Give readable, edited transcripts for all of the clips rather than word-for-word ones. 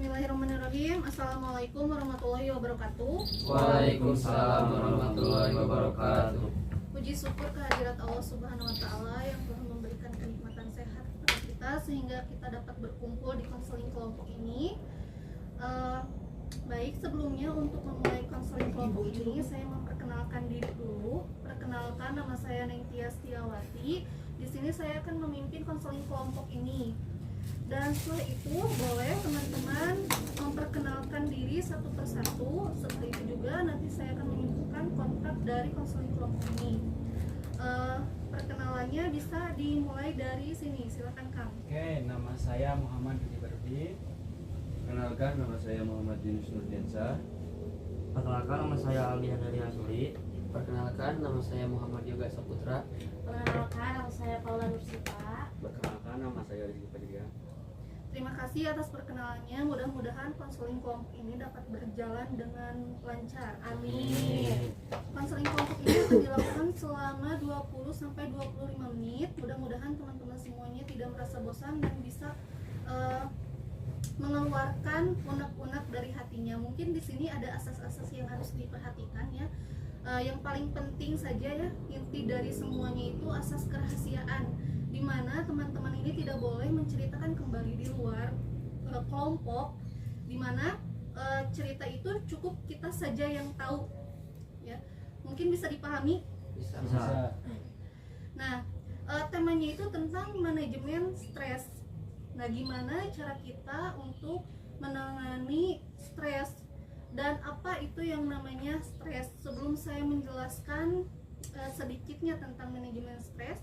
Bismillahirrahmanirrahim. Assalamualaikum warahmatullahi wabarakatuh. Waalaikumsalam warahmatullahi wabarakatuh. Puji syukur kehadirat Allah Subhanahu wa taala yang telah memberikan kenikmatan sehat kepada kita sehingga kita dapat berkumpul di konseling kelompok ini. Baik, sebelumnya untuk memulai konseling kelompok ini saya memperkenalkan diri dulu. Perkenalkan, nama saya Nengtia Setiawati. Di sini saya akan memimpin konseling kelompok ini. Dan setelah itu boleh teman-teman memperkenalkan diri satu persatu. Setelah itu juga nanti saya akan menunjukkan kontak dari konseling kelompok ini. Perkenalannya bisa dimulai dari sini, silakan Kang. Oke, nama saya Muhammad Budi Bardi. Perkenalkan, nama saya Muhammad Yunus Nurdiansyah. Perkenalkan, nama saya Aldi Handari Asuri. Perkenalkan, nama saya Muhammad Yoga Saputra. Perkenalkan, nama saya Paula Nursita. Perkenalkan, nama saya Rizky Fadlia. Terima kasih atas perkenalannya. Mudah-mudahan konseling kelompok ini dapat berjalan dengan lancar. Amin. Konseling kelompok ini akan dilakukan selama 20-25 menit. Mudah-mudahan teman-teman semuanya tidak merasa bosan dan bisa mengeluarkan unek-unek dari hatinya. Mungkin di sini ada asas-asas yang harus diperhatikan ya. Yang paling penting saja ya, inti dari semuanya itu asas kerahasiaan, di mana teman-teman ini tidak boleh menceritakan kembali di luar kelompok, di mana cerita itu cukup kita saja yang tahu ya. Mungkin bisa dipahami? Bisa. Nah, temanya itu tentang manajemen stres. Nah, gimana cara kita untuk menangani stres dan apa itu yang namanya stres? Sebelum saya menjelaskan sedikitnya tentang manajemen stres,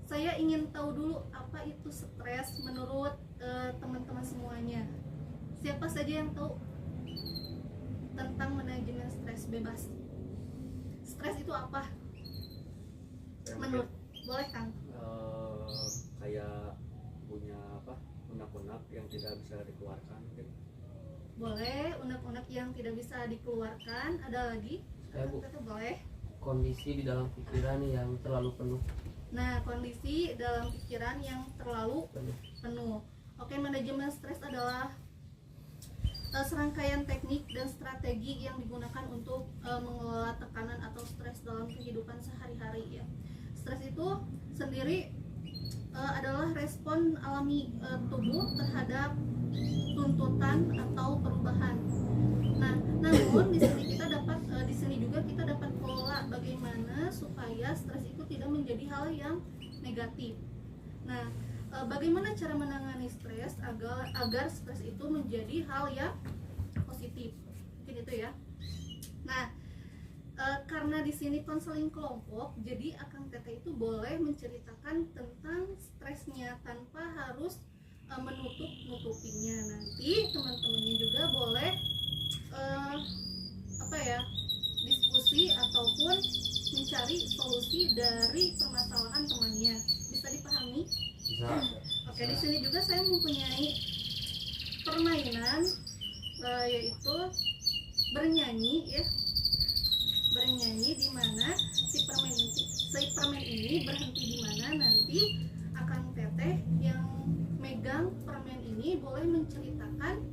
saya ingin tahu dulu apa itu stres menurut teman-teman semuanya. Siapa saja yang tahu tentang manajemen stres? Bebas. Stres itu apa? Menurut, boleh Kang? Kayak punya unek-unek yang tidak bisa dikeluarkan mungkin. Boleh, unek-unek yang tidak bisa dikeluarkan. Ada lagi? Ya, Bu. Boleh. Kondisi di dalam pikiran yang terlalu penuh. Nah, kondisi dalam pikiran yang terlalu penuh. Oke, manajemen stres adalah serangkaian teknik dan strategi yang digunakan untuk mengelola tekanan atau stres dalam kehidupan sehari-hari ya. Stres itu sendiri adalah respon alami tubuh terhadap tuntutan atau perubahan. Nah, namun di sini juga kita dapat kelola bagaimana supaya stres itu tidak menjadi hal yang negatif. Nah, bagaimana cara menangani stres agar stres itu menjadi hal yang positif. Mungkin itu ya. Nah, karena di sini konseling kelompok, jadi Akang Teteh itu boleh menceritakan tentang stresnya tanpa harus menutup-nutupinya. Nanti teman-temannya juga boleh diskusi ataupun mencari solusi dari permasalahan temannya. Bisa dipahami? Bisa. Oke, di sini juga saya mempunyai permainan yaitu bernyanyi ya. Bernyanyi di mana si permen ini berhenti di mana, nanti Akang Teteh yang megang permen ini boleh menceritakan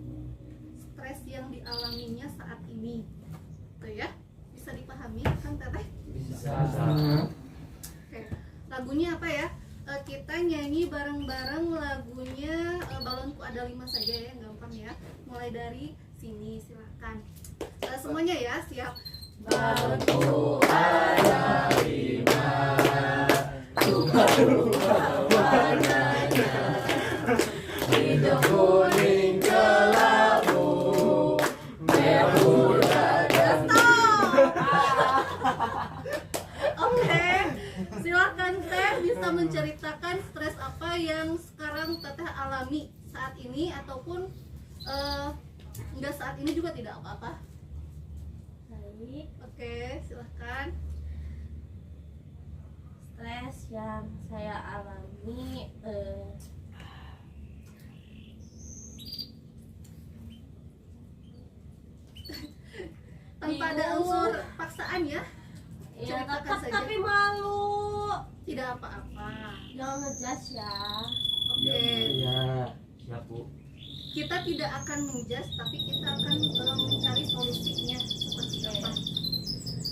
stres yang dialaminya saat ini. Tuh ya, bisa dipahami Akang Teteh? Bisa. Oke, lagunya apa ya? Kita nyanyi bareng-bareng lagunya Balonku Ada 5 saja ya, gampang ya. Mulai dari sini silakan. Semuanya ya, siap. Balonku ada 5, dua warnanya, hijau kuning kelabu, merah muda dan Oke, silakan Teh bisa menceritakan stres apa yang sekarang Teteh alami saat ini ataupun enggak saat ini juga tidak apa-apa. Baik, Oke, silahkan. stres yang saya alami Tanpa ada bingung. unsur paksaan ya. ya Ceritakan tetap saja. tapi malu. Tidak apa-apa. Jangan ngejudge ya. Oke. Iya. Siap, Bu. kita tidak akan menjudge, tapi kita akan mencari solusinya seperti apa.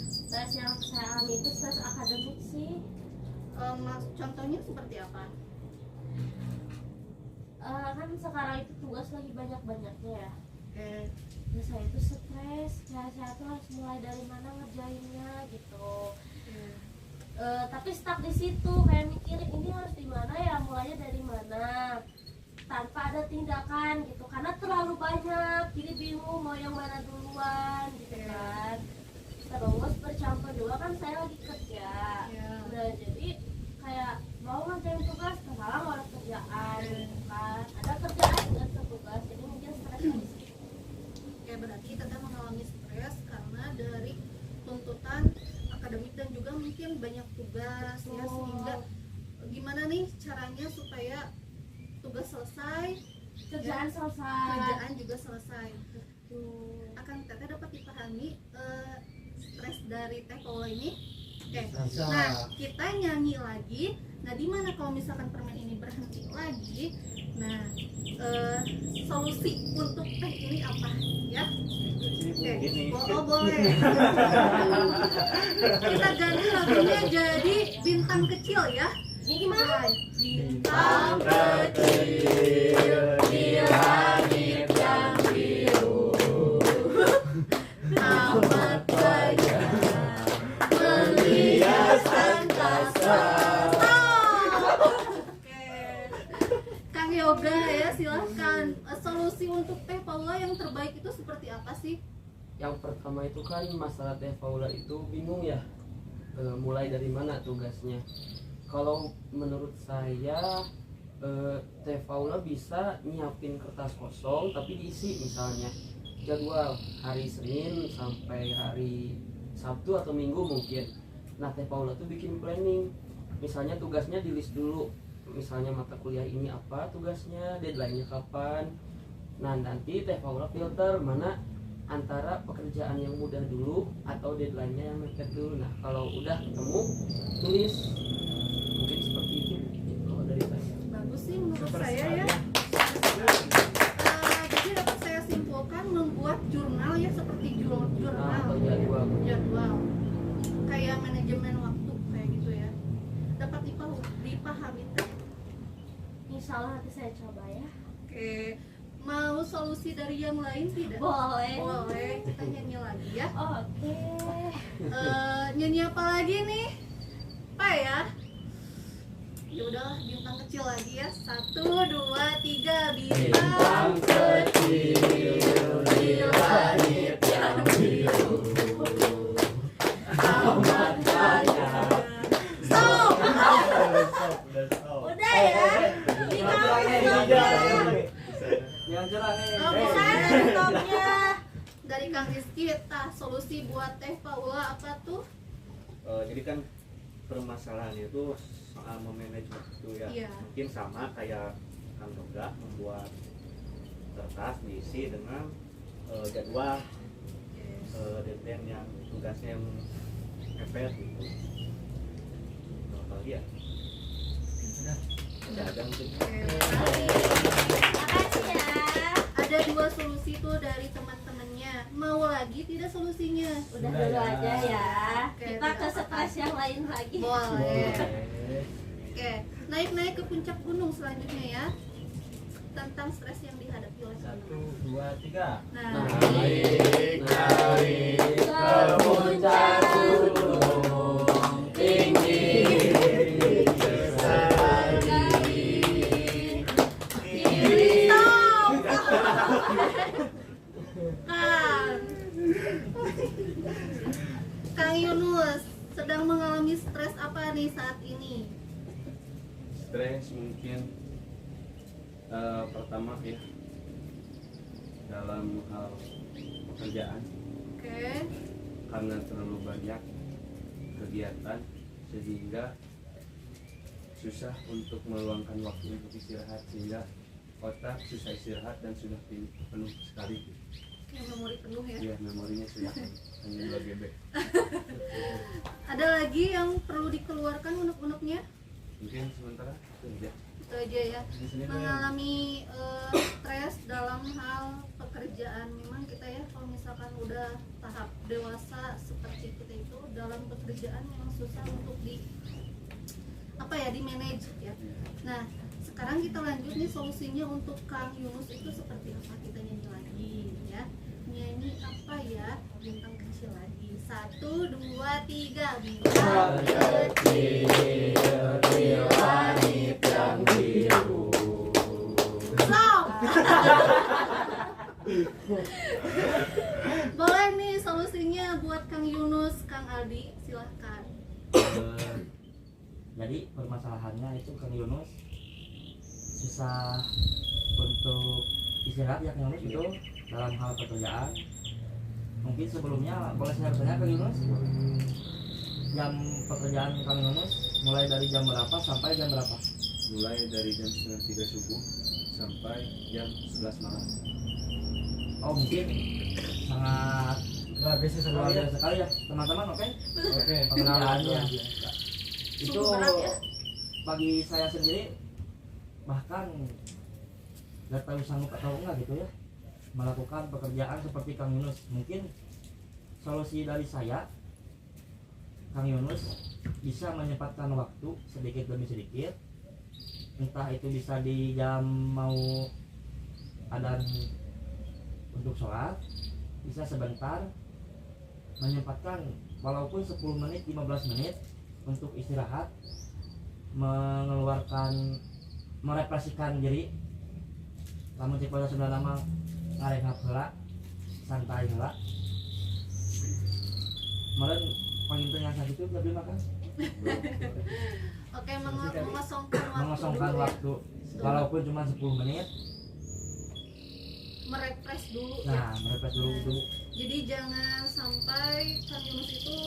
Stres yang saya alami itu stres akademik sih. Contohnya seperti apa? Kan sekarang itu tugas lagi banyak-banyaknya ya. Oke. Terus saya itu stres, saya tuh harus mulai dari mana ngerjainnya gitu. Tapi stuck di situ, kayak mikirin ini harus di mana ya, mulainya dari mana, tanpa ada tindakan gitu, karena terlalu banyak, jadi bingung mau yang mana duluan gitu kan. Terus bercampur juga kan saya lagi kerja, nah jadi kayak mau ngerjain tugas terhalang oleh kerjaan gitu kan, ada kerjaan dan tugas, jadi mungkin stres di situ. Oke, berarti Teteh mengalami stres karena dari tuntutan akademik dan juga mungkin banyak tugas ya, sehingga gimana nih caranya supaya tugas selesai, Kerjaan selesai. kerjaan juga selesai. Tuh. Akan Teteh dapat dipahami stres dari Teh Paula ini. Oke. Bisa. Nah, kita nyanyi lagi. Nah, di mana kalau misalkan permen ini berhenti lagi? Nah, solusi untuk teh ini apa ya? Oke, Gini. boleh. Kita ganti lagunya jadi bintang kecil ya. Ini gimana? Bintang kecil di langit yang biru, amat banyak menghias angkasa. Oke, Kang Yoga ya, silahkan. Solusi untuk Teh Paula yang terbaik itu seperti apa sih? Yang pertama itu kan masalah Teh Paula itu bingung ya, mulai dari mana tugasnya. Kalau menurut saya Teh Paula bisa nyiapin kertas kosong tapi diisi misalnya jadwal hari Senin sampai hari Sabtu atau Minggu mungkin. Nah, Teh Paula tuh bikin planning, misalnya tugasnya di list dulu, misalnya mata kuliah ini apa tugasnya, deadline-nya kapan. Nah, nanti Teh Paula filter mana antara pekerjaan yang mudah dulu atau deadline-nya yang mepet dulu. Nah, kalau udah ketemu tulis, mungkin seperti itu kalau dari saya. Bagus sih menurut saya ya. Jadi dapat saya simpulkan membuat jurnal ya, seperti jurnal Atau jadwal. jadwal kayak manajemen waktu kayak gitu ya. Dapat dipahami Teh. Insya Allah nanti saya coba ya. Oke, mau solusi dari yang lain tidak? Boleh. Boleh, kita nyanyi lagi ya. Oke. Nyanyi apa lagi nih? Apa ya? Ya udah, bintang kecil lagi ya. 1, 2, 3, bintang kecil di langit yang biru, amat banyak. Stop. Udah ya. Yang cerah nih. Bisa Stopnya. dari Kang Rizky, solusi buat Teh Paula apa tuh? Jadi kan permasalahan itu soal memanage waktu ya. Iya. Mungkin sama kayak Kang Yoga membuat kertas diisi dengan jadwal deadline yang tugasnya yang mepet gitu. Apalagi ya? Ada mungkin. Makasih ya. Ada 2 solusi tuh dari teman-temannya. Mau lagi tidak solusinya? Udah Udah dulu ya. aja ya. Oke, Kita ke tidak stres yang lain lagi. Boleh. Oke, naik ke puncak gunung selanjutnya ya. Tentang stres yang dihadapi oleh 1, teman-teman. 2, 3. Nah, Naik ke puncak gunung tinggi, Kang Yunus sedang mengalami stres apa nih saat ini? Stres mungkin pertama ya dalam hal pekerjaan, Oke. karena terlalu banyak kegiatan sehingga susah untuk meluangkan waktu untuk istirahat, sehingga otak susah istirahat dan sudah penuh sekali. Yang memori penuh ya. Ya, memorinya sudah hanya 2 GB. Ada lagi yang perlu dikeluarkan unek-uneknya? Mungkin sementara itu aja. itu aja ya. Mengalami stres dalam hal pekerjaan, memang kita ya kalau misalkan udah tahap dewasa seperti kita itu dalam pekerjaan memang susah untuk di manage ya. Nah sekarang kita lanjut nih solusinya untuk Kang Yunus itu seperti apa, kita nyanyi lagi ya. Nyanyi apa ya, bintang kecil lagi. 1, 2, 3 bintang kecil di langit yang biru. Stop. Boleh nih solusinya buat Kang Yunus, Kang Aldi, silahkan. Jadi permasalahannya itu Kang Yunus susah untuk istirahat ya Kang Yunus itu dalam hal pekerjaan. Mungkin sebelumnya boleh saya bertanya Kang Yunus, jam pekerjaan Kang Yunus mulai dari jam berapa sampai jam berapa? Mulai dari jam 2:30 subuh sampai jam 11 malam. Oh mungkin sangat Luar biasa luar sekali ya. biasa sekali ya teman-teman. Oke, Oke. pengenalannya itu Sungguh berat ya. bagi saya sendiri bahkan nggak tahu sanggup atau enggak gitu ya melakukan pekerjaan seperti Kang Yunus. Mungkin solusi dari saya, Kang Yunus bisa menyempatkan waktu sedikit demi sedikit, entah itu bisa di jam mau adzan untuk sholat, bisa sebentar menyempatkan walaupun 10 menit 15 menit untuk istirahat, mengeluarkan, merepresikan diri. Lamun cek pada sudah lama ngarehap heula, santai heula. Kemarin penginten yang sakit itu lebih makan Oke, mengosongkan waktu walaupun cuma 10 menit. Merefresh dulu Nah, ya. merepres dulu. Jadi jangan sampai Kang Yunus itu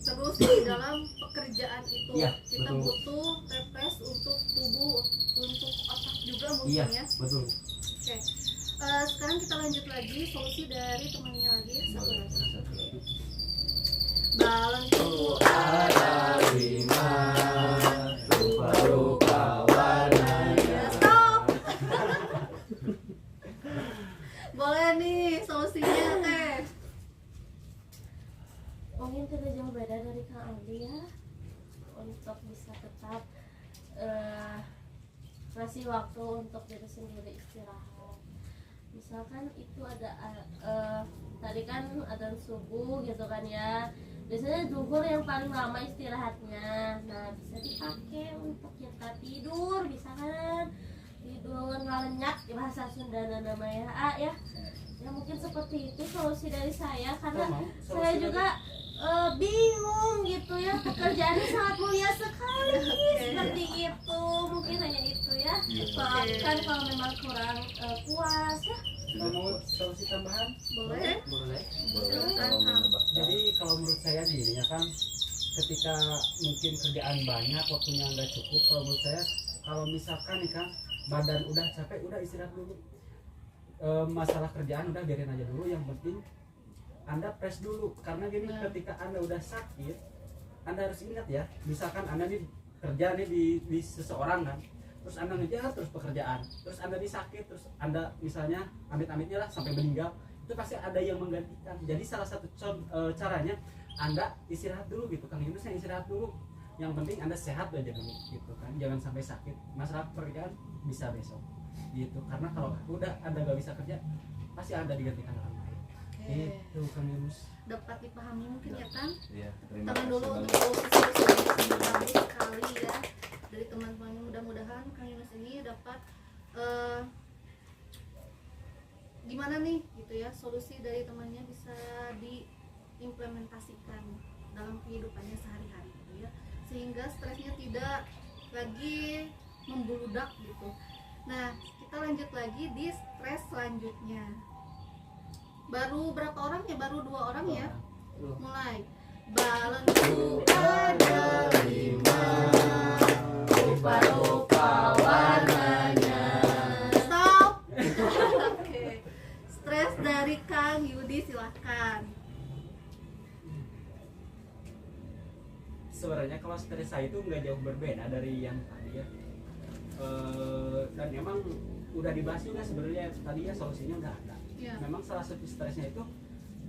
terus di dalam pekerjaan itu. Iya, Kita betul. butuh refresh untuk tubuh, untuk otak juga mungkin Iya, ya. betul. Oke. Sekarang kita lanjut lagi solusi dari temannya lagi ya. Satu lagi. Balonku ada 5 rupa-rupa warnanya. Stop. Boleh nih solusinya teh. Mungkin tidak jauh beda dari Kang Aldi ya, untuk bisa tetap ngasih waktu untuk diri sendiri istirahat. Misalkan itu ada tadi kan adzan subuh gitu kan ya, biasanya zuhur yang paling lama istirahatnya. Nah bisa dipakai untuk kita tidur, bisa kan tidur ngalenyak bahasa Sunda namanya ya. Ya mungkin seperti itu solusi dari saya, karena saya juga bingung gitu ya, pekerjaannya sangat mulia sekali. Seperti itu, mungkin hanya itu ya. Maafkan kalau memang kurang puas ya. Mau solusi tambahan? Boleh. Boleh. Kalau menambahkan, Jadi kalau menurut saya dirinya kan ketika mungkin kerjaan banyak waktunya nggak cukup, kalau menurut saya kalau misalkan nih kan badan udah capek udah istirahat dulu. Masalah kerjaan udah biarin aja dulu, yang penting Anda press dulu, karena gini ketika Anda udah sakit Anda harus ingat ya, misalkan Anda nih kerja nih di seseorang kan, terus Anda ngejar terus pekerjaan, terus Anda nih sakit, terus Anda misalnya amit-amitnya lah sampai meninggal, itu pasti ada yang menggantikan. Jadi salah satu caranya Anda istirahat dulu gitu, Kang Yunus yang istirahat dulu, yang penting Anda sehat aja dulu gitu kan, jangan sampai sakit. Masalah pekerjaan bisa besok gitu, karena kalau udah Anda gak bisa kerja pasti Anda digantikan orang lain. Itu Kang Yunus. Dapat dipahami mungkin ya kan? ya, terima Tangan kasih dulu banget. untuk solusi-solusi bagus sekali ya dari teman-teman. Mudah-mudahan Kang Yunus ini dapat gimana nih gitu ya, solusi dari temannya bisa diimplementasikan dalam kehidupannya sehari-hari gitu ya, sehingga stresnya tidak lagi membludak gitu. Nah kita lanjut lagi di stres selanjutnya. Baru berapa orang ya? Baru 2 orang ya. Mulai. Balonku ada 5 rupa-rupa warnanya. Stop. Oke. Stres dari Kang Yudi silahkan. sebenarnya kalau stres saya itu nggak jauh berbeda dari yang tadi ya. Dan emang udah dibahas juga sebenarnya tadi ya, solusinya udah ada. Iya. Memang salah satu stresnya itu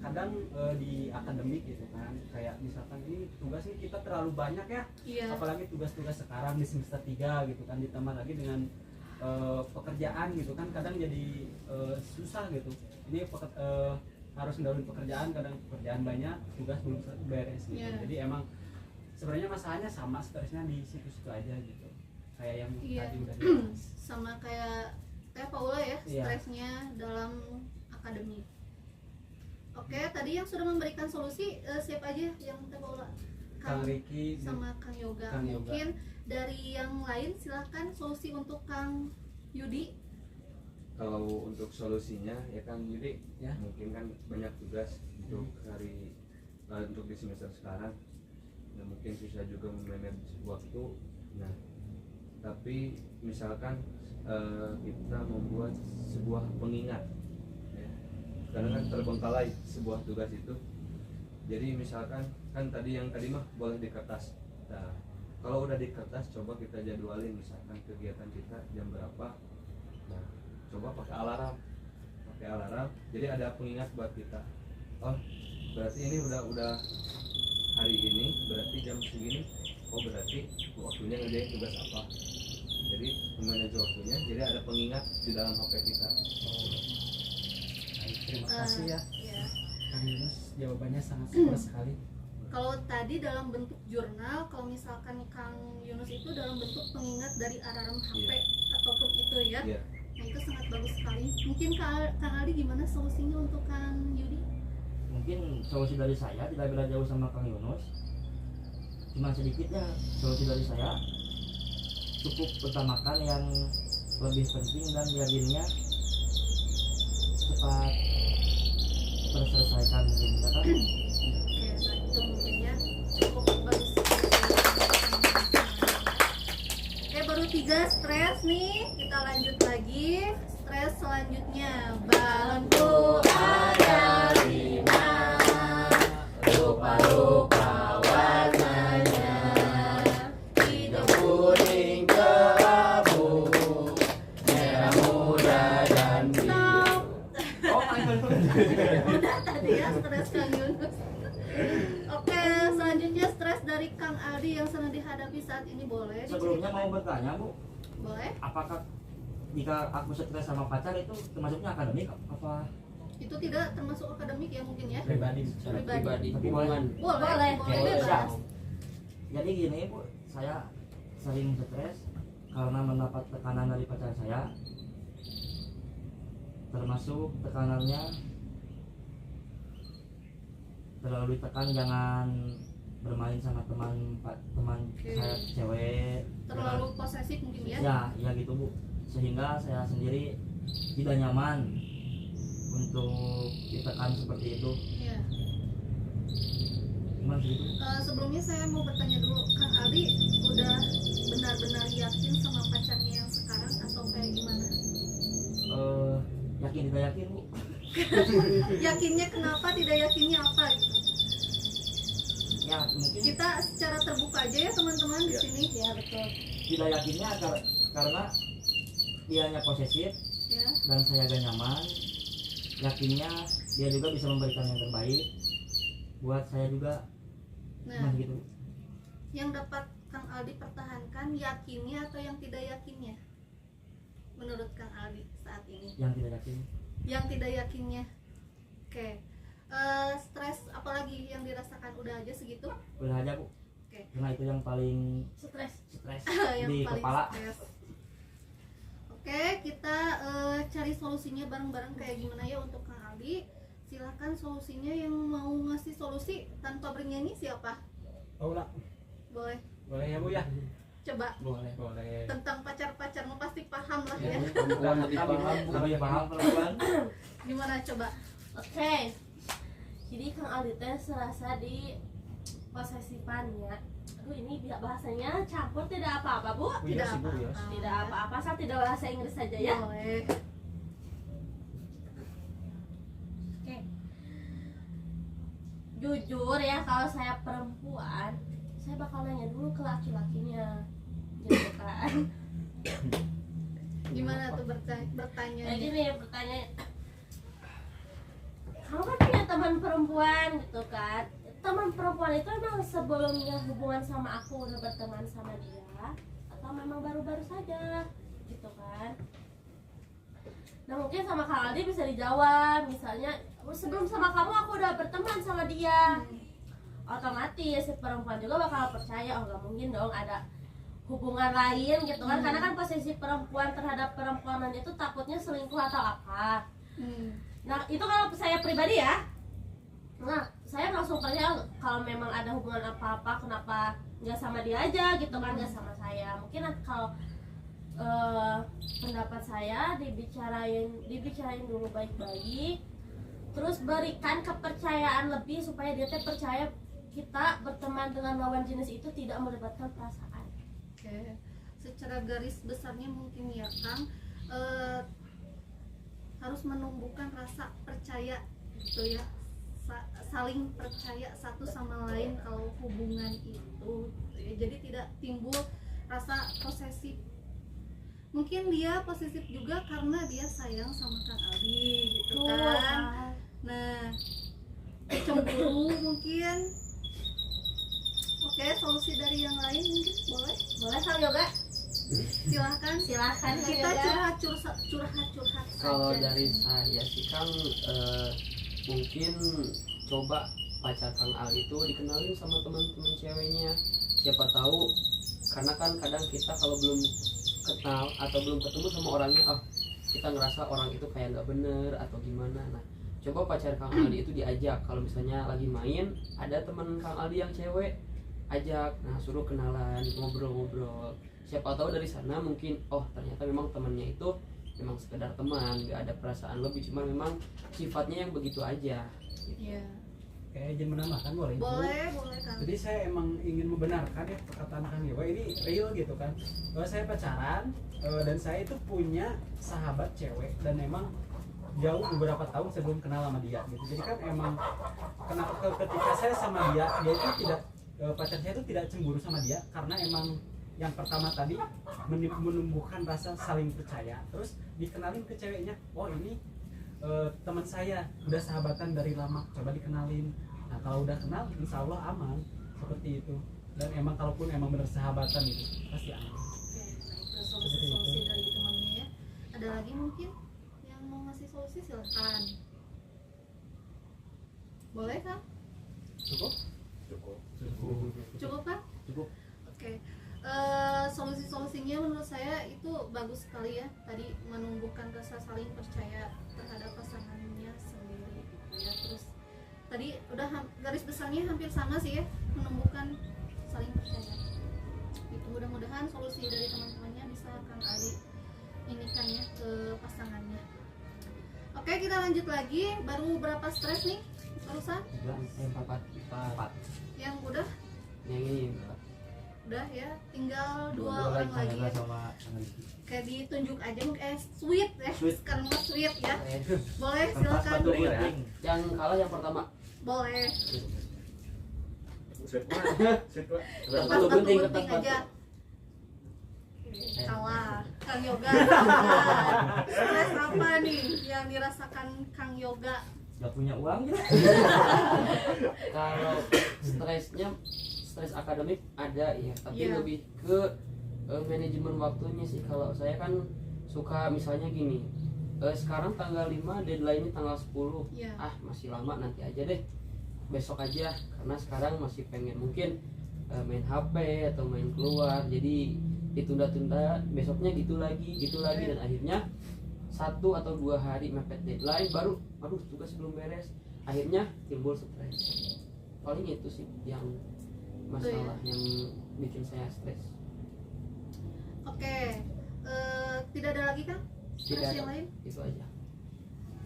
kadang di akademik gitu kan, kayak misalkan ini tugas ini kita terlalu banyak ya, Iya. apalagi tugas-tugas sekarang di semester 3 gitu kan, ditambah lagi dengan pekerjaan gitu kan, kadang jadi susah gitu. Ini harus mendahului pekerjaan, kadang pekerjaan banyak, tugas belum beres gitu. Iya. Jadi emang sebenarnya masalahnya sama, stresnya di situ-situ aja gitu, kayak yang Iya. tadi udah dibahas. Sama kayak Teh Paula ya, Iya. stresnya dalam akademik. Oke, tadi yang sudah memberikan solusi siapa aja yang Teh Paula? Kang Riki sama Kang Yoga. Kang Yoga. Mungkin dari yang lain silahkan solusi untuk Kang Yudi. Kalau untuk solusinya ya kan, jadi Ya. mungkin kan banyak tugas untuk hari untuk di semester sekarang, dan mungkin susah juga memanage waktu. Nah, tapi misalkan kita membuat sebuah pengingat, ya. Karena kan terbengkalai sebuah tugas itu. Jadi misalkan kan tadi mah boleh di kertas. Nah, kalau udah di kertas, coba kita jadwalin misalkan kegiatan kita jam berapa. Nah, coba pakai alarm. Jadi ada pengingat buat kita. Oh, berarti ini udah hari ini, berarti jam segini. Oh, berarti waktunya ngerjain tugas apa. Jadi memanage waktunya. Jadi ada pengingat di dalam HP kita. Baik, terima kasih ya Ya. Kang Yunus, jawabannya sangat super sekali. Kalau tadi dalam bentuk jurnal, kalau misalkan Kang Yunus itu dalam bentuk pengingat dari alarm HP Iya. ataupun itu ya. Iya. Nah, itu sangat bagus sekali. Mungkin Kang Aldi gimana solusinya untuk Kang Yudi? Mungkin solusi dari saya tidak beda jauh sama Kang Yunus, cuma sedikitnya solusi dari saya cukup utamakan yang lebih penting dan yakinnya cepat terselesaikan mungkin kan. Oke, nah itu mungkin ya cukup bagus. Oke, baru 3 stres nih. Kita lanjut lagi. Stres selanjutnya, balonku ada 5, rupa-rupa warnanya, hijau kuning kelabu, merah muda dan biru. Oh my god. Udah tadi ya stres Kang Yunus. Oke, selanjutnya stres dari Kang Aldi yang sedang dihadapi saat ini, boleh Sebelumnya diceritakan? mau bertanya Bu, Boleh. apakah jika aku stres sama pacar itu termasuknya akademik apa? Itu tidak termasuk akademik ya mungkin ya? Pribadi. Secara Pribadi. pribadi, Tapi hubungan. Boleh Boleh. bebas. Jadi gini Bu, saya sering stres karena mendapat tekanan dari pacar saya, termasuk tekanannya terlalu ditekan jangan bermain sama teman Oke. saya cewek, Terlalu posesif mungkin ya? ya gitu Bu, sehingga saya sendiri tidak nyaman untuk ditekan seperti itu. Iya. Gimana sih Bu? Sebelumnya saya mau bertanya dulu, Kang Aldi udah benar-benar yakin sama pacarnya yang sekarang atau kayak gimana? Yakin tidak yakin Bu? Yakinnya kenapa, tidak yakinnya apa gitu? Ya mungkin Kita secara terbuka aja ya teman-teman di Iya. sini. Ya betul. tidak yakinnya karena dianya posesif Ya. dan saya gak nyaman. Yakinnya dia juga bisa memberikan yang terbaik buat saya juga. Nah, Nah gitu. yang dapat Kang Aldi pertahankan yakinnya atau yang tidak yakinnya? Menurut Kang Aldi saat ini, Yang tidak yakin yang tidak yakinnya. Oke. Stres apalagi yang dirasakan, udah aja segitu? udah aja Bu. Oke. Karena itu yang paling Stres. stres Yang di paling kepala. stres. Oke, kita cari solusinya bareng-bareng kayak gimana ya untuk Kang Aldi. Silahkan solusinya, yang mau ngasih solusi tanpa bernyanyi siapa? Paula, Boleh. boleh ya Bu ya? Coba Boleh. tentang pacar-pacar mau pasti paham lah Iya, ya. Perempuan lebih Tapi paham. lebih paham perempuan. Gimana coba? Oke. Jadi Kang Aldi teh serasa di posesifan ya. Aduh, ini bahasanya campur, tidak apa-apa Bu. Iya sih Bu ya. Tidak apa-apa, asal tidak bahasa Inggris saja ya. Boleh. Oke. Jujur ya, kalau saya perempuan, saya bakal nanya dulu ke laki-lakinya gitu kan. Gimana tuh bertanya? Jadi nih pertanyaan, kamu kan punya teman perempuan gitu kan, teman perempuan itu emang sebelumnya hubungan sama aku udah berteman sama dia atau memang baru-baru saja gitu kan. Nah mungkin sama Kak Aldi bisa dijawab, misalnya sebelum sama kamu aku udah berteman sama dia, otomatis si perempuan juga bakal percaya, oh nggak mungkin dong ada hubungan lain gitu kan. Karena kan posisi perempuan terhadap perempuanan itu takutnya selingkuh atau apa. Nah itu kalau saya pribadi ya, nah saya langsung percaya kalau memang ada hubungan apa-apa, kenapa nggak sama dia aja gitu kan, nggak sama saya. Mungkin kalau pendapat saya dibicarain dulu baik-baik, terus berikan kepercayaan lebih supaya dia teh percaya kita berteman dengan lawan jenis itu tidak melibatkan perasaan. Oke, secara garis besarnya mungkin ya Kang, harus menumbuhkan rasa percaya gitu ya, saling percaya satu sama lain kalau hubungan itu ya. Jadi tidak timbul rasa posesif. Mungkin dia posesif juga karena dia sayang sama Kang Aldi gitu kan. Nah, cemburu mungkin. Oke, solusi dari yang lain mungkin boleh Kang Yoga? silahkan Kang kita Yoga. curhat Kalau saja. dari saya sih Kang, mungkin coba pacar Kang Al itu dikenalin sama teman-teman ceweknya, siapa tahu, karena kan kadang kita kalau belum kenal atau belum ketemu sama orangnya, oh kita ngerasa orang itu kayak nggak bener atau gimana. Nah coba pacar Kang Aldi itu diajak, kalau misalnya lagi main ada teman Kang Aldi yang cewek, ajak, nah suruh kenalan, ngobrol-ngobrol, siapa tahu dari sana mungkin oh ternyata memang temannya itu memang sekedar teman, nggak ada perasaan lebih, cuma memang sifatnya yang begitu aja gitu. Iya. Kayak izin menambahkan boleh? Bu? Boleh Kang. Jadi saya emang ingin membenarkan ya perkataan Kang Yoga ini real gitu kan. Bahwa saya pacaran dan saya itu punya sahabat cewek dan emang jauh beberapa tahun sebelum kenal sama dia gitu. Jadi kan emang ketika saya sama dia itu tidak pacar saya itu tidak cemburu sama dia karena emang yang pertama tadi menumbuhkan rasa saling percaya. Terus dikenalin ke ceweknya, oh ini teman saya udah sahabatan dari lama, coba dikenalin. Nah kalau udah kenal insya Allah aman seperti itu. Dan emang kalaupun emang bener sahabatan itu pasti aman. Oke, itu solusi dari temannya ya. Ada lagi mungkin yang mau ngasih solusi silahkan. Boleh Kang? Cukup? Cukup Kang? Cukup. Oke. Solusi-solusinya menurut saya itu bagus sekali ya. Tadi menumbuhkan rasa saling percaya terhadap pasangannya sendiri gitu ya. Terus tadi udah garis besarnya hampir sama sih ya, menumbuhkan saling percaya. Itu mudah-mudahan solusi dari teman-temannya bisa Kang Ali ini kan ya ke pasangannya. Oke, kita lanjut lagi. Baru berapa stres nih barusan? Empat. Yang udah Yang ini udah ya, tinggal dua orang lagi ya. sama Kayak ditunjuk aja mungkin sweet ya, Sweet. sekarang mah sweet ya. Boleh Tempat silakan. sepatu ya. yang kalah yang pertama. Boleh. Kertas Batu gunting, gunting kertas aja. batu. Kalah Kang Yoga. Stres apa nih yang dirasakan Kang Yoga? Gak punya uang gitu. Kalau stres akademik ada ya, tapi Iya. lebih ke manajemen waktunya sih. Kalau saya kan suka misalnya gini, sekarang tanggal 5 deadline-nya tanggal 10. Iya. Masih lama, nanti aja deh, besok aja, karena sekarang masih pengen mungkin main HP atau main keluar, jadi ditunda-tunda, besoknya gitu lagi dan akhirnya 1 atau 2 hari mepet deadline, baru aduh tugas belum beres, akhirnya timbul stres. Paling itu sih yang masalah yang bikin saya stres. Oke. Tidak ada lagi kan? Tidak Stres yang ada, lain? itu aja.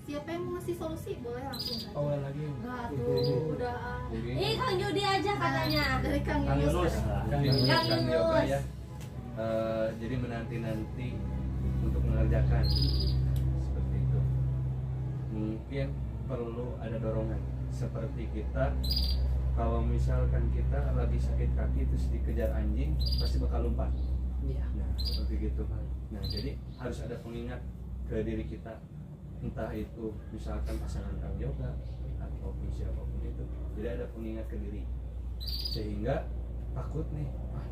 Siapa yang mau ngasih solusi? Boleh langsung saja. Awal lagi. Aduh, udah. Ih Kang Judi aja katanya. Dari Kang Kang Yunus. Yunus. Kang Kang Kang Yoga Yunus. ya. Jadi menanti-nanti untuk mengerjakan seperti itu. Mungkin perlu ada dorongan seperti kita kalau misalkan kita lagi sakit kaki terus dikejar anjing pasti bakal lompat. Iya. Nah seperti gitu kan. Nah jadi harus ada pengingat ke diri kita, entah itu misalkan pasangan kang yoga ataupun siapapun itu, jadi ada pengingat ke diri sehingga takut nih,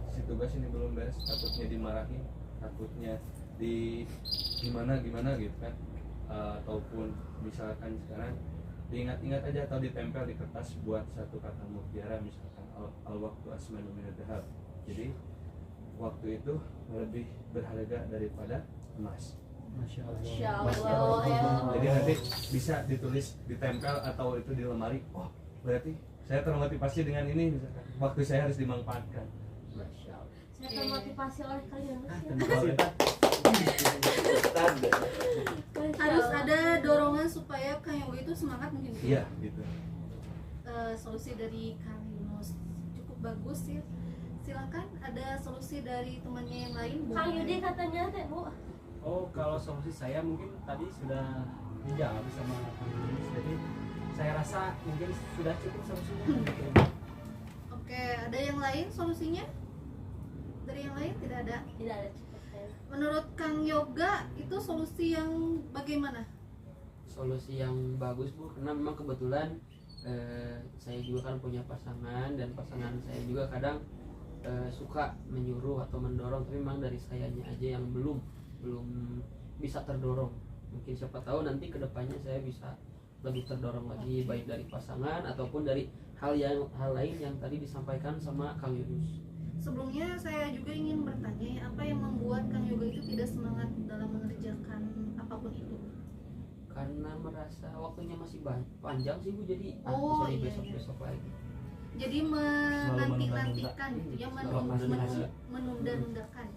si tugas ini belum beres, takutnya dimarahin, takutnya di gimana gitu kan. Ataupun misalkan sekarang diingat-ingat aja atau ditempel di kertas buat satu kata mutiara, misalkan al waktu asmanu minad dhahab, jadi waktu itu lebih berharga daripada emas. Masya Masya Allah. Allah ya. Jadi nanti bisa ditulis, ditempel atau itu di lemari. Oh, berarti saya termotivasi dengan ini, misalkan waktu saya harus dimanfaatkan. Masya Allah. Saya termotivasi oleh kalian Ah, ya. tentu kita. Harus ada dorongan supaya Kang Yoga itu semangat mungkin. Iya, gitu. Solusi dari Kang Yunus cukup bagus ya. Silakan ada solusi dari temannya yang lain. Kang Yudi katanya teh Bu. Oh, kalau solusi saya mungkin tadi sudah dijawab sama Kang Yunus. Jadi saya rasa mungkin sudah cukup solusinya. Gitu. Oke, ada yang lain solusinya? Dari yang lain tidak ada. Tidak ada cukup saya. Menurut Kang Yoga itu solusi yang bagaimana? Solusi yang bagus Bu, karena memang kebetulan saya juga kan punya pasangan, dan pasangan saya juga kadang suka menyuruh atau mendorong, tapi memang dari sayanya aja yang belum bisa terdorong. Mungkin siapa tahu nanti kedepannya saya bisa lebih terdorong lagi, baik dari pasangan ataupun dari hal lain yang tadi disampaikan sama Kang Yunus. Sebelumnya saya juga ingin bertanya ya, apa yang membuat Kang Yoga itu tidak semangat dalam mengerjakan apapun itu? Karena merasa waktunya masih panjang sih Bu, jadi Oh, bisa iya, besok-besok lagi. Jadi menanti-nantikan gitu ya, menunda-nundakan.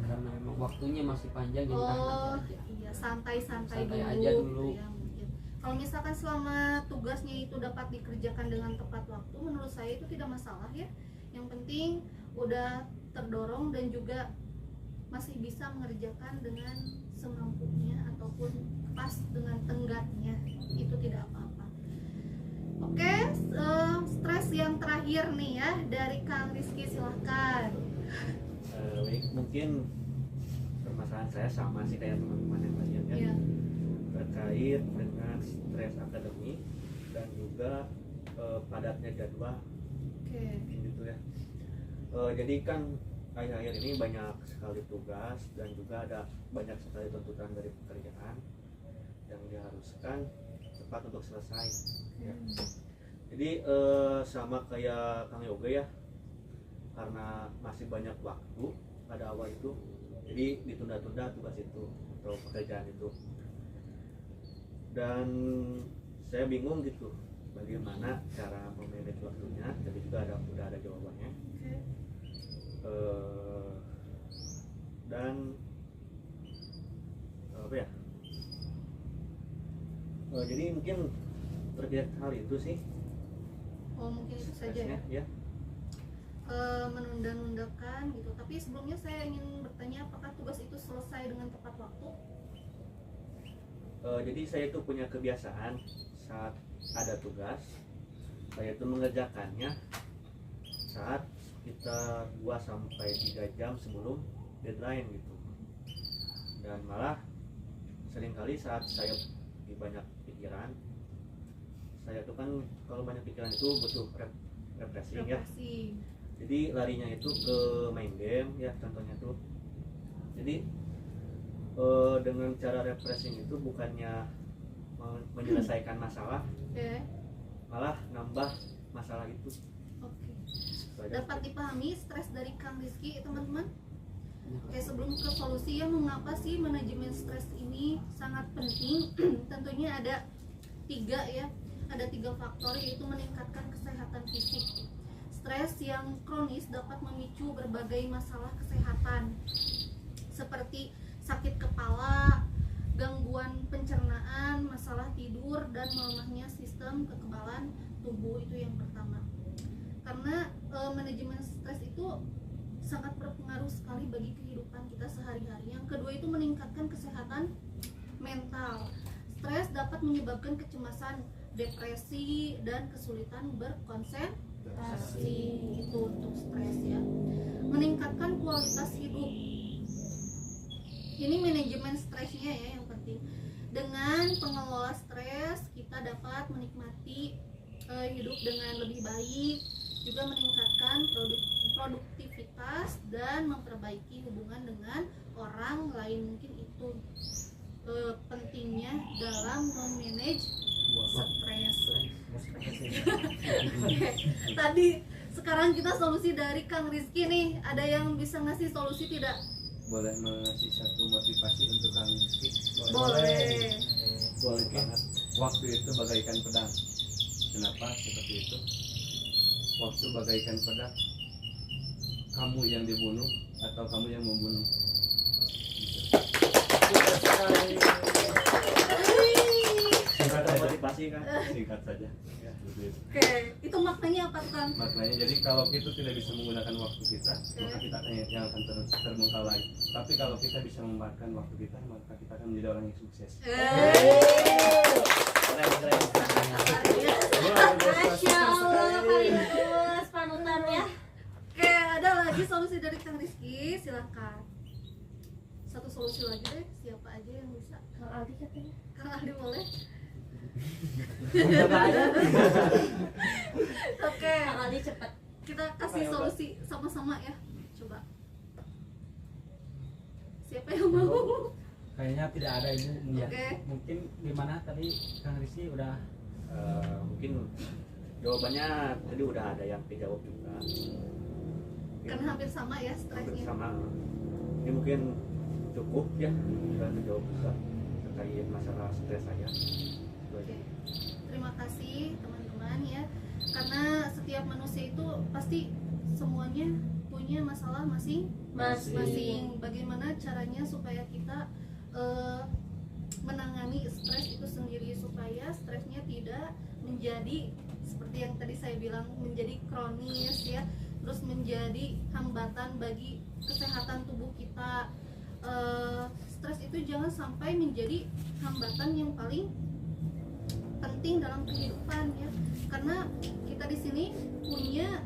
Karena memang waktunya masih panjang, jadi Oh nanti aja. iya, santai-santai Santai dulu, aja dulu. gitu ya, mungkin. Kalau misalkan selama tugasnya itu dapat dikerjakan dengan tepat waktu, menurut saya itu tidak masalah ya. Yang penting udah terdorong dan juga masih bisa mengerjakan dengan semampunya ataupun pas dengan tenggatnya, itu tidak apa-apa. Oke, stres yang terakhir nih ya dari Kang Rizky, silahkan. Baik, mungkin permasalahan saya sama sih kayak teman-teman yang lain ya, Iya. terkait dengan stres akademik dan juga padatnya jadwal Oke. gitu ya. Jadi kan akhir-akhir ini banyak sekali tugas dan juga ada banyak sekali tuntutan dari pekerjaan yang diharuskan cepat untuk selesai ya. Jadi sama kayak Kang Yoga ya, karena masih banyak waktu pada awal itu, jadi ditunda-tunda tugas itu atau pekerjaan itu, dan saya bingung gitu bagaimana cara memanage waktunya. Tapi juga udah ada jawabannya. Oke. Dan apa ya, jadi mungkin terkait hal itu sih Oh, mungkin itu saja stresnya ya. ya. Menunda-nundakan gitu. Tapi sebelumnya saya ingin bertanya, apakah tugas itu selesai dengan tepat waktu? Jadi saya itu punya kebiasaan saat ada tugas, saya itu mengerjakannya saat kita 2-3 jam sebelum deadline gitu. Dan malah seringkali saat saya banyak pikiran, saya tuh kan kalau banyak pikiran itu butuh refreshing ya. Refreshing. Jadi larinya itu ke main game ya contohnya tuh. Jadi dengan cara refreshing itu bukannya menyelesaikan masalah, Oke. malah nambah masalah itu. Oke. Itu aja. Dapat dipahami stres dari Kang Rizky, teman-teman? Oke, sebelum ke solusi ya, mengapa sih manajemen stres ini sangat penting? Tentunya ada 3 ya. Ada 3 faktor, yaitu meningkatkan kesehatan fisik. Stres yang kronis dapat memicu berbagai masalah kesehatan seperti sakit kepala, gangguan pencernaan, masalah tidur, dan melemahnya sistem kekebalan tubuh. Itu yang pertama. Karena manajemen stres itu sangat berpengaruh sekali bagi kehidupan kita sehari-hari. Yang kedua itu meningkatkan kesehatan mental. Stres dapat menyebabkan kecemasan depresi dan kesulitan berkonsentrasi. Itu untuk stres ya. Meningkatkan kualitas hidup. Ini manajemen stresnya ya yang penting. Dengan pengelola stres kita dapat menikmati hidup dengan lebih baik, juga meningkatkan produktivitas dan memperbaiki hubungan dengan orang lain. Mungkin itu pentingnya dalam memanage stres. Oke, tadi sekarang kita solusi dari Kang Rizky nih. Ada yang bisa ngasih solusi tidak? Boleh mengasih satu motivasi untuk Kang Rizky? Boleh. Mungkin waktu itu bagaikan pedang. Kenapa seperti itu? Waktu bagaikan pedang. Kamu yang dibunuh atau kamu yang membunuh? Singkat motivasi kan. Singkat saja. Oke, itu maknanya apa Kang? Maknanya jadi kalau kita tidak bisa menggunakan waktu kita, maka kita yang akan terbengkalai. Tapi kalau kita bisa memanfaatkan waktu kita, maka kita akan menjadi orang yang sukses. Keren. Masya Allah, Karimus panutan ya. Oke, ada lagi solusi dari Kang Rizky, silakan. Satu solusi lagi deh, siapa aja yang bisa? Kang Aldi katanya. Kang Aldi boleh? Coba aja. Oke, Kang Aldi cepet. kita kasih solusi sama-sama ya. Coba. Siapa yang mau? Kayaknya tidak ada Ibu. Ya. Oke. Mungkin gimana tadi Kang Rizky udah Mungkin jawabannya tadi udah ada yang dijawab juga. Kan hampir sama ya Hampir stresnya. sama. Ini mungkin cukup ya, udah dijawab juga terkait masalah stres saja. Itu aja. Terima kasih teman-teman ya. Karena setiap manusia itu pasti semuanya punya masalah masing-masing. Bagaimana caranya supaya kita menangani stres itu sendiri, supaya stresnya tidak menjadi seperti yang tadi saya bilang, menjadi kronis ya, terus menjadi hambatan bagi kesehatan tubuh kita. Stres itu jangan sampai menjadi hambatan yang paling penting dalam kehidupan ya, karena kita di sini punya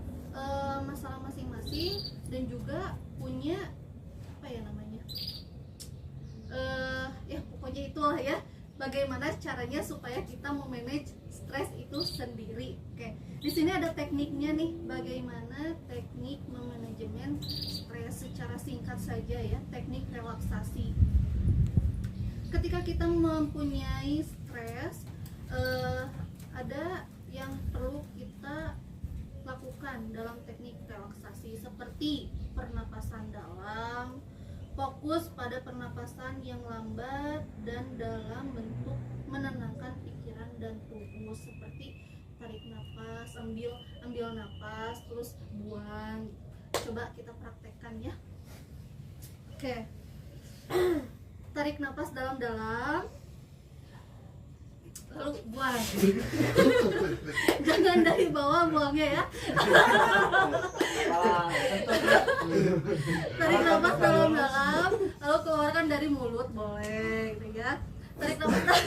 masalah masing-masing dan juga punya apa ya namanya, ya pokoknya itulah ya, bagaimana caranya supaya kita memanage stres itu sendiri. Oke, di sini ada tekniknya nih, bagaimana teknik memanajemen stres secara singkat saja ya, teknik relaksasi. Ketika kita mempunyai stres, ada yang perlu kita lakukan dalam teknik relaksasi, seperti pernapasan dalam, fokus pada pernapasan yang lambat dan dalam bentuk menenangkan pikiran dan tubuh, seperti tarik nafas, ambil nafas, terus buang. Coba kita praktekkan ya. Oke. Tarik nafas dalam-dalam, lalu buang. Jangan dari bawah buangnya ya. Tarik nafas dalam-dalam, lalu keluarkan dari mulut, boleh gitu ya. Tarik nafas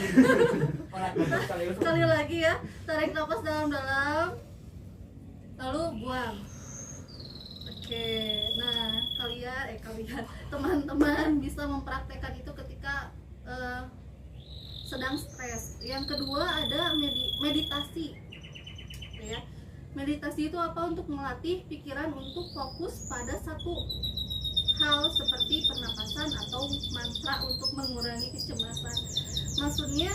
sekali lagi ya. Tarik nafas dalam-dalam, lalu buang. Oke, nah kalian teman-teman bisa mempraktekkan itu ketika sedang stres. Yang kedua ada meditasi ya. Meditasi itu apa? Untuk melatih pikiran untuk fokus pada satu hal, seperti pernapasan atau mantra untuk mengurangi kecemasan. Maksudnya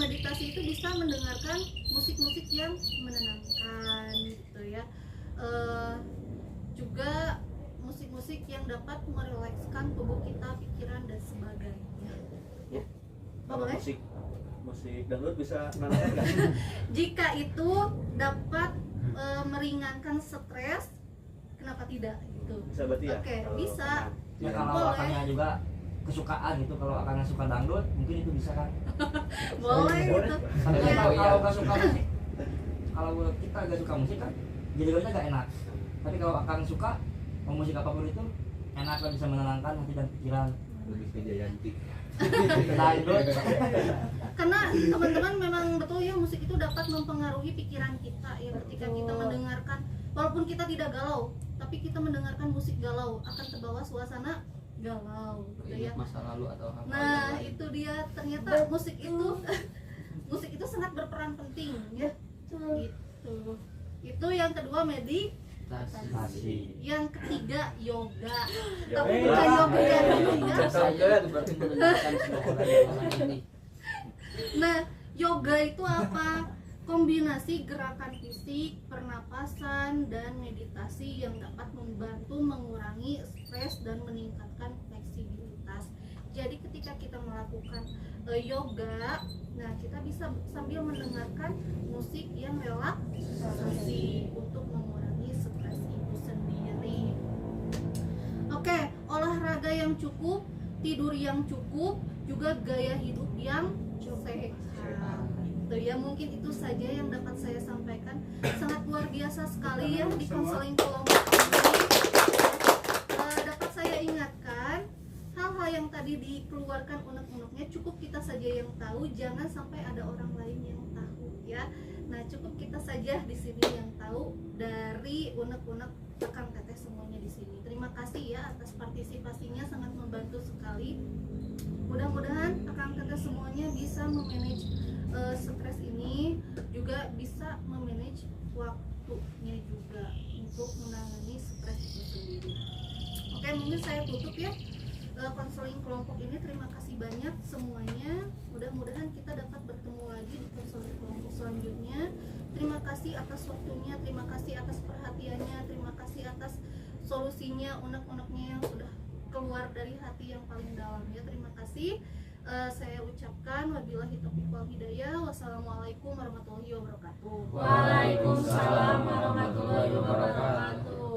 meditasi itu bisa mendengarkan musik-musik yang menenangkan gitu ya, juga musik-musik yang dapat merelakskan tubuh kita, pikiran dan sebagainya. Kalau Boleh? musik dangdut bisa menenangkan nggak? Jika itu dapat meringankan stres, kenapa tidak gitu? Bisa berarti ya? Oke, Kalau bisa. Ya tenang. kalau Boleh. akannya juga kesukaan gitu, kalau akannya suka dangdut mungkin itu bisa kan. Boleh gitu. Tapi Ya. kalau nggak suka musik, kalau kita nggak suka musik kan jadi nggak enak. Tapi kalau akan suka musik apapun itu enak lah, bisa menenangkan hati dan pikiran. Lebih ke Jayanti. Dangdut Karena teman-teman memang betul ya, musik itu dapat dapat mempengaruhi pikiran kita ya ketika kita mendengarkan, walaupun kita tidak galau, tapi kita mendengarkan musik galau akan terbawa suasana galau gitu ya. Ingat masa lalu atau hal Nah itu dia, ternyata musik itu musik itu sangat berperan penting ya gitu. Itu yang kedua meditasi. Yang ketiga yoga. Tapi bukan yoga yang ini ya. Saya berarti mendengarkan semua orang ini. Nah yoga itu apa? Kombinasi gerakan fisik, pernapasan, dan meditasi yang dapat membantu mengurangi stres dan meningkatkan fleksibilitas. Jadi ketika kita melakukan yoga, nah kita bisa sambil mendengarkan musik yang relaksasi untuk mengurangi stres itu sendiri. Oke, olahraga yang cukup, tidur yang cukup, juga gaya hidup yang sehat. Ya mungkin itu saja yang dapat saya sampaikan. Sangat luar biasa sekali ya di konseling kelompok ini. Dapat saya ingatkan hal-hal yang tadi dikeluarkan unek-uneknya cukup kita saja yang tahu, jangan sampai ada orang lain yang tahu ya. Nah cukup kita saja di sini yang tahu dari unek-unek Akang Teteh semuanya di sini. Terima kasih ya atas partisipasinya, sangat membantu sekali. Mudah-mudahan Akang Teteh semuanya bisa memanage stres ini, juga bisa memanage waktunya juga untuk menangani stres itu sendiri. Oke, mungkin saya tutup ya konseling kelompok ini. Terima kasih banyak semuanya. Mudah-mudahan kita dapat bertemu lagi di konseling kelompok selanjutnya. Terima kasih atas waktunya, terima kasih atas perhatiannya, terima kasih atas solusinya, unek-uneknya yang sudah keluar dari hati yang paling dalam ya. Terima kasih. Saya ucapkan wabillahi taufiq wal hidayah. Wassalamualaikum warahmatullahi wabarakatuh. Waalaikumsalam warahmatullahi wabarakatuh.